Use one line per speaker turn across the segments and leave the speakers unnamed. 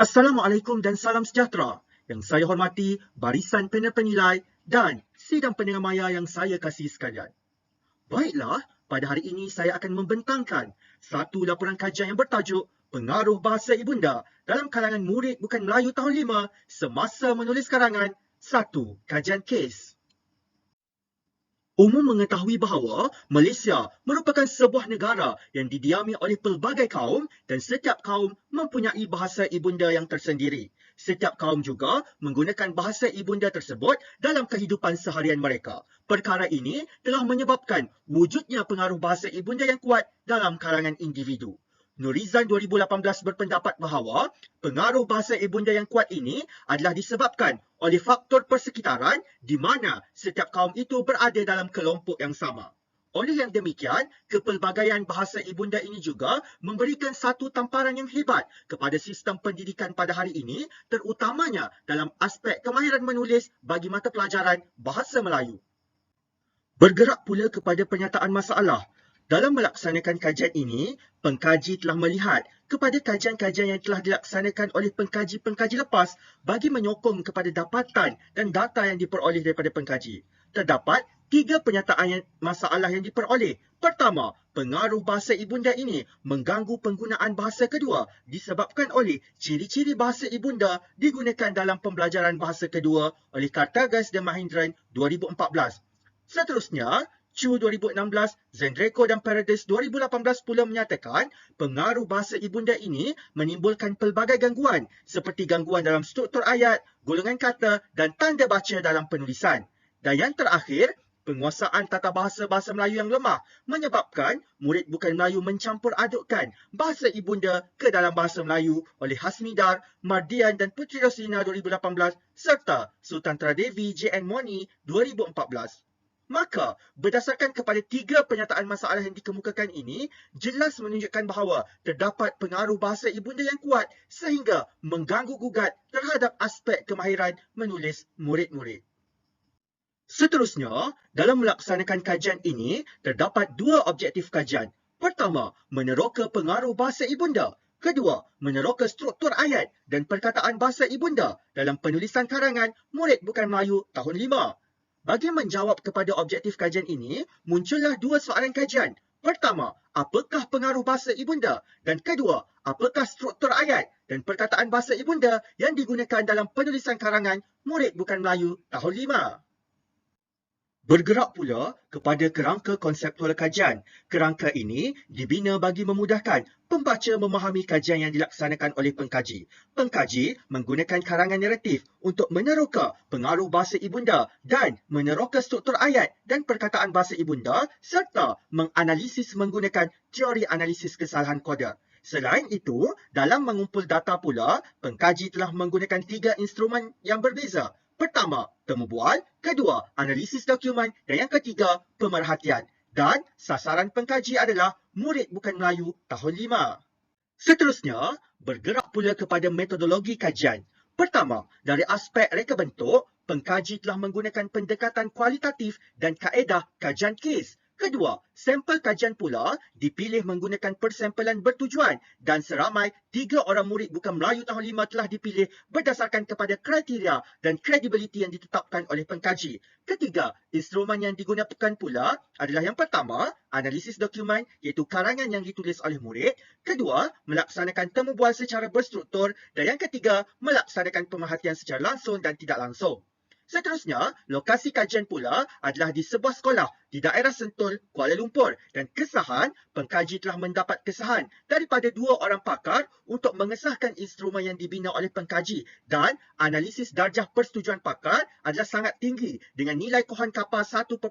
Assalamualaikum dan salam sejahtera. Yang saya hormati barisan panel penilai dan sidang pendengar maya yang saya kasihi sekalian. Baiklah, pada hari ini saya akan membentangkan satu laporan kajian yang bertajuk Pengaruh Bahasa Ibunda dalam kalangan murid bukan Melayu tahun 5 semasa menulis karangan 1. Kajian kes. Umum mengetahui bahawa Malaysia merupakan sebuah negara yang didiami oleh pelbagai kaum dan setiap kaum mempunyai bahasa ibunda yang tersendiri. Setiap kaum juga menggunakan bahasa ibunda tersebut dalam kehidupan seharian mereka. Perkara ini telah menyebabkan wujudnya pengaruh bahasa ibunda yang kuat dalam kalangan individu. Nurizan 2018 berpendapat bahawa pengaruh bahasa ibunda yang kuat ini adalah disebabkan oleh faktor persekitaran di mana setiap kaum itu berada dalam kelompok yang sama. Oleh yang demikian, kepelbagaian bahasa ibunda ini juga memberikan satu tamparan yang hebat kepada sistem pendidikan pada hari ini, terutamanya dalam aspek kemahiran menulis bagi mata pelajaran Bahasa Melayu. Bergerak pula kepada pernyataan masalah. Dalam melaksanakan kajian ini, pengkaji telah melihat kepada kajian-kajian yang telah dilaksanakan oleh pengkaji-pengkaji lepas bagi menyokong kepada dapatan dan data yang diperoleh daripada pengkaji. Terdapat 3 pernyataan masalah yang diperoleh. Pertama, pengaruh bahasa ibunda ini mengganggu penggunaan bahasa kedua disebabkan oleh ciri-ciri bahasa ibunda digunakan dalam pembelajaran bahasa kedua oleh Kartagas dan Mahindran 2014. Seterusnya, Chu 2016, Zendreko dan Paredes 2018 pula menyatakan pengaruh bahasa ibunda ini menimbulkan pelbagai gangguan seperti gangguan dalam struktur ayat, golongan kata dan tanda baca dalam penulisan. Dan yang terakhir, penguasaan tata bahasa Melayu yang lemah menyebabkan murid bukan Melayu mencampur adukkan bahasa ibunda ke dalam bahasa Melayu oleh Hasmidar, Mardian dan Puteri Roslina 2018 serta Sultan Tradevi JN Moni 2014. Maka, berdasarkan kepada 3 pernyataan masalah yang dikemukakan ini, jelas menunjukkan bahawa terdapat pengaruh bahasa ibunda yang kuat sehingga mengganggu gugat terhadap aspek kemahiran menulis murid-murid. Seterusnya, dalam melaksanakan kajian ini, terdapat 2 objektif kajian. Pertama, meneroka pengaruh bahasa ibunda. Kedua, meneroka struktur ayat dan perkataan bahasa ibunda dalam penulisan karangan Murid Bukan Melayu tahun 5. Bagi menjawab kepada objektif kajian ini, muncullah 2 soalan kajian. Pertama, apakah pengaruh bahasa ibunda? Dan kedua, apakah struktur ayat dan perkataan bahasa ibunda yang digunakan dalam penulisan karangan Murid Bukan Melayu tahun 5? Bergerak pula kepada kerangka konseptual kajian. Kerangka ini dibina bagi memudahkan pembaca memahami kajian yang dilaksanakan oleh pengkaji. Pengkaji menggunakan karangan naratif untuk meneroka pengaruh bahasa ibunda dan meneroka struktur ayat dan perkataan bahasa ibunda serta menganalisis menggunakan teori analisis kesalahan koda. Selain itu, dalam mengumpul data pula, pengkaji telah menggunakan 3 instrumen yang berbeza. Pertama, temu bual. Kedua, analisis dokumen. Dan yang ketiga, pemerhatian. Dan sasaran pengkaji adalah Murid Bukan Melayu tahun 5. Seterusnya, bergerak pula kepada metodologi kajian. Pertama, dari aspek reka bentuk, pengkaji telah menggunakan pendekatan kualitatif dan kaedah kajian kes. Kedua, sampel kajian pula dipilih menggunakan persampelan bertujuan dan seramai 3 orang murid bukan Melayu tahun 5 telah dipilih berdasarkan kepada kriteria dan kredibiliti yang ditetapkan oleh pengkaji. Ketiga, instrumen yang digunakan pula adalah yang pertama, analisis dokumen iaitu karangan yang ditulis oleh murid. Kedua, melaksanakan temu bual secara berstruktur. Dan yang ketiga, melaksanakan pemerhatian secara langsung dan tidak langsung. Seterusnya, lokasi kajian pula adalah di sebuah sekolah di daerah Sentul, Kuala Lumpur dan kesahan, pengkaji telah mendapat kesahan daripada 2 orang pakar untuk mengesahkan instrumen yang dibina oleh pengkaji dan analisis darjah persetujuan pakar adalah sangat tinggi dengan nilai kohan kapal 1.0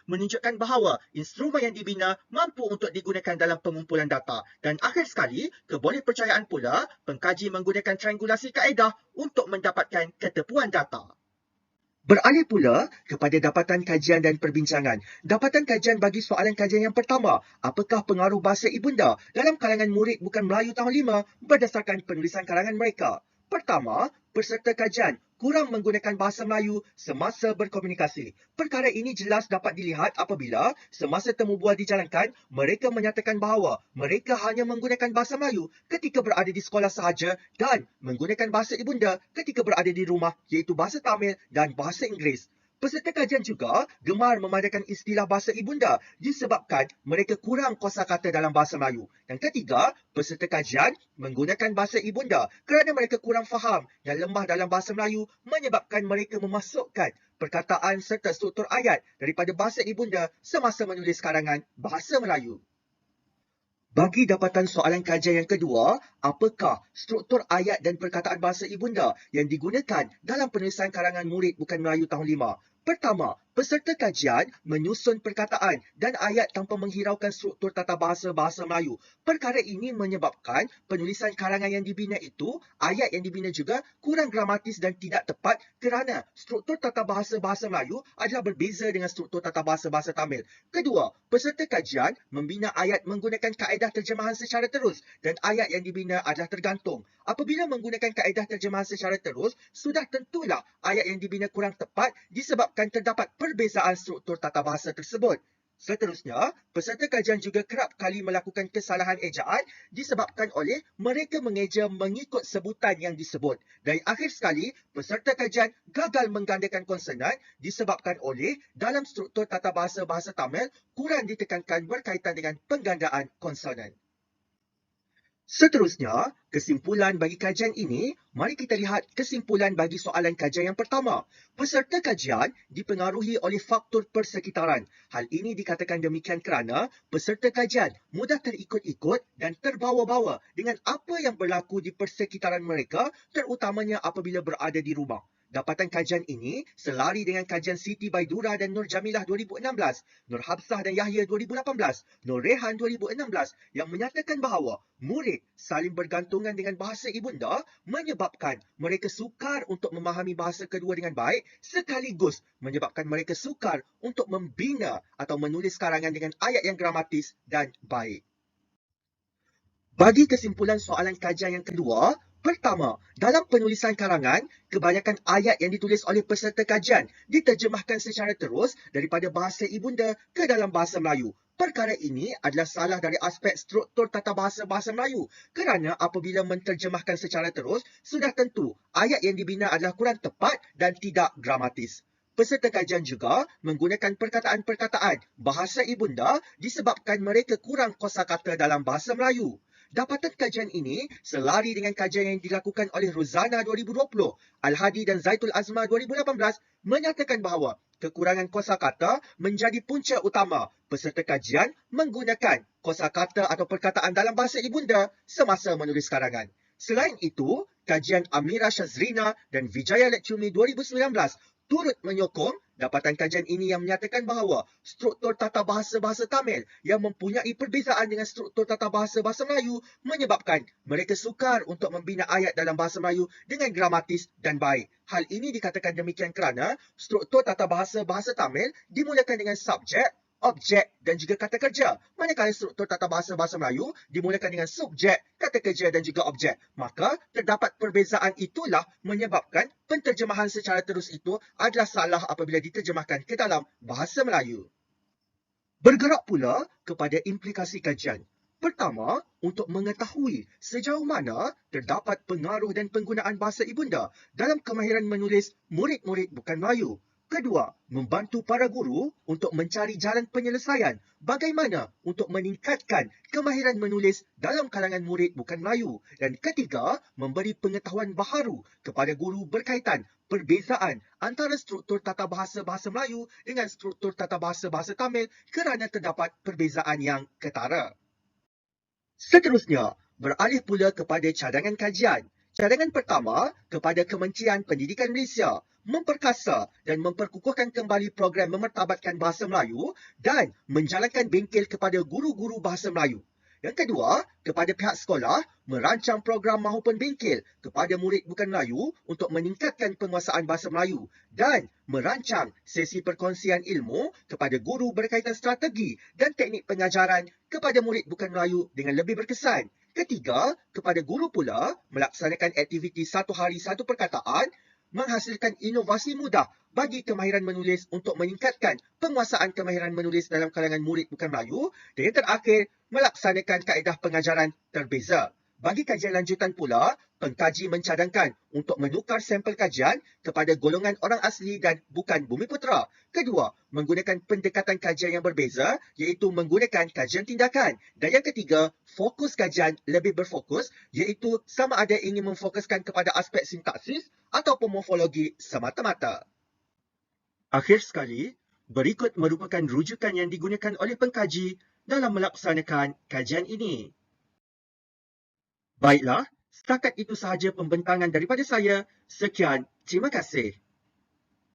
menunjukkan bahawa instrumen yang dibina mampu untuk digunakan dalam pengumpulan data. Dan akhir sekali, kebolehpercayaan pula, pengkaji menggunakan triangulasi kaedah untuk mendapatkan ketepuan data. Beralih pula kepada dapatan kajian dan perbincangan. Dapatan kajian bagi soalan kajian yang pertama, apakah pengaruh bahasa ibunda dalam kalangan murid bukan Melayu tahun 5 berdasarkan penulisan karangan mereka? Pertama, peserta kajian kurang menggunakan bahasa Melayu semasa berkomunikasi. Perkara ini jelas dapat dilihat apabila semasa temu bual dijalankan, mereka menyatakan bahawa mereka hanya menggunakan bahasa Melayu ketika berada di sekolah sahaja dan menggunakan bahasa ibunda ketika berada di rumah, iaitu bahasa Tamil dan bahasa Inggeris. Peserta kajian juga gemar memandangkan istilah bahasa ibunda disebabkan mereka kurang kosakata dalam bahasa Melayu. Yang ketiga, peserta kajian menggunakan bahasa ibunda kerana mereka kurang faham dan lemah dalam bahasa Melayu menyebabkan mereka memasukkan perkataan serta struktur ayat daripada bahasa ibunda semasa menulis karangan bahasa Melayu. Bagi dapatan soalan kajian yang kedua, apakah struktur ayat dan perkataan bahasa ibunda yang digunakan dalam penulisan karangan murid bukan Melayu tahun 5? Pertama, peserta kajian menyusun perkataan dan ayat tanpa menghiraukan struktur tata bahasa Melayu. Perkara ini menyebabkan penulisan karangan yang dibina itu, ayat yang dibina juga kurang gramatis dan tidak tepat kerana struktur tata bahasa Melayu adalah berbeza dengan struktur tata bahasa Tamil. Kedua, peserta kajian membina ayat menggunakan kaedah terjemahan secara terus dan ayat yang dibina adalah tergantung. Apabila menggunakan kaedah terjemahan secara terus, sudah tentulah ayat yang dibina kurang tepat disebabkan terdapat perbezaan struktur tata bahasa tersebut. Seterusnya, peserta kajian juga kerap kali melakukan kesalahan ejaan disebabkan oleh mereka mengeja mengikut sebutan yang disebut. Dan akhir sekali, peserta kajian gagal menggandakan konsonan disebabkan oleh dalam struktur tata bahasa Tamil kurang ditekankan berkaitan dengan penggandaan konsonan. Seterusnya, kesimpulan bagi kajian ini, mari kita lihat kesimpulan bagi soalan kajian yang pertama. Peserta kajian dipengaruhi oleh faktor persekitaran. Hal ini dikatakan demikian kerana peserta kajian mudah terikut-ikut dan terbawa-bawa dengan apa yang berlaku di persekitaran mereka, terutamanya apabila berada di rumah. Dapatan kajian ini selari dengan kajian Siti Baidura dan Nur Jamilah 2016, Nur Habsah dan Yahya 2018, Nur Rehan 2016 yang menyatakan bahawa murid saling bergantungan dengan bahasa ibunda menyebabkan mereka sukar untuk memahami bahasa kedua dengan baik sekaligus menyebabkan mereka sukar untuk membina atau menulis karangan dengan ayat yang gramatis dan baik. Bagi kesimpulan soalan kajian yang kedua, pertama, dalam penulisan karangan, kebanyakan ayat yang ditulis oleh peserta kajian diterjemahkan secara terus daripada bahasa ibunda ke dalam bahasa Melayu. Perkara ini adalah salah dari aspek struktur tata bahasa Melayu kerana apabila menterjemahkan secara terus, sudah tentu ayat yang dibina adalah kurang tepat dan tidak gramatis. Peserta kajian juga menggunakan perkataan-perkataan bahasa ibunda disebabkan mereka kurang kosakata dalam bahasa Melayu. Dapatan kajian ini selari dengan kajian yang dilakukan oleh Rozana 2020, Al-Hadi dan Zaitul Azma 2018 menyatakan bahawa kekurangan kosakata menjadi punca utama peserta kajian menggunakan kosakata atau perkataan dalam bahasa ibunda semasa menulis karangan. Selain itu, kajian Amira Shazrina dan Vijaya Lekchumi 2019 turut menyokong dapatan kajian ini yang menyatakan bahawa struktur tata bahasa Tamil yang mempunyai perbezaan dengan struktur tata bahasa Melayu menyebabkan mereka sukar untuk membina ayat dalam bahasa Melayu dengan gramatis dan baik. Hal ini dikatakan demikian kerana struktur tata bahasa Tamil dimulakan dengan subjek, objek dan juga kata kerja. Manakala struktur tata bahasa Melayu dimulakan dengan subjek, kata kerja dan juga objek. Maka terdapat perbezaan itulah menyebabkan penterjemahan secara terus itu adalah salah apabila diterjemahkan ke dalam bahasa Melayu. Bergerak pula kepada implikasi kajian. Pertama, untuk mengetahui sejauh mana terdapat pengaruh dan penggunaan bahasa ibunda dalam kemahiran menulis murid-murid bukan Melayu. Kedua, membantu para guru untuk mencari jalan penyelesaian bagaimana untuk meningkatkan kemahiran menulis dalam kalangan murid bukan Melayu. Dan ketiga, memberi pengetahuan baharu kepada guru berkaitan perbezaan antara struktur tata bahasa Melayu dengan struktur tata bahasa Tamil kerana terdapat perbezaan yang ketara. Seterusnya, beralih pula kepada cadangan kajian. Cadangan pertama kepada Kementerian Pendidikan Malaysia memperkasa dan memperkukuhkan kembali program memertabatkan bahasa Melayu dan menjalankan bengkel kepada guru-guru bahasa Melayu. Yang kedua, kepada pihak sekolah merancang program maupun bengkel kepada murid bukan Melayu untuk meningkatkan penguasaan bahasa Melayu dan merancang sesi perkongsian ilmu kepada guru berkaitan strategi dan teknik pengajaran kepada murid bukan Melayu dengan lebih berkesan. Ketiga, kepada guru pula melaksanakan aktiviti satu hari satu perkataan menghasilkan inovasi mudah bagi kemahiran menulis untuk meningkatkan penguasaan kemahiran menulis dalam kalangan murid bukan Melayu, dan yang terakhir, melaksanakan kaedah pengajaran terbeza. Bagi kajian lanjutan pula, pengkaji mencadangkan untuk menukar sampel kajian kepada golongan orang asli dan bukan Bumiputera. Kedua, menggunakan pendekatan kajian yang berbeza iaitu menggunakan kajian tindakan. Dan yang ketiga, fokus kajian lebih berfokus iaitu sama ada ingin memfokuskan kepada aspek sintaksis ataupun morfologi semata-mata. Akhir sekali, berikut merupakan rujukan yang digunakan oleh pengkaji dalam melaksanakan kajian ini. Baiklah, setakat itu sahaja pembentangan daripada saya. Sekian, terima kasih.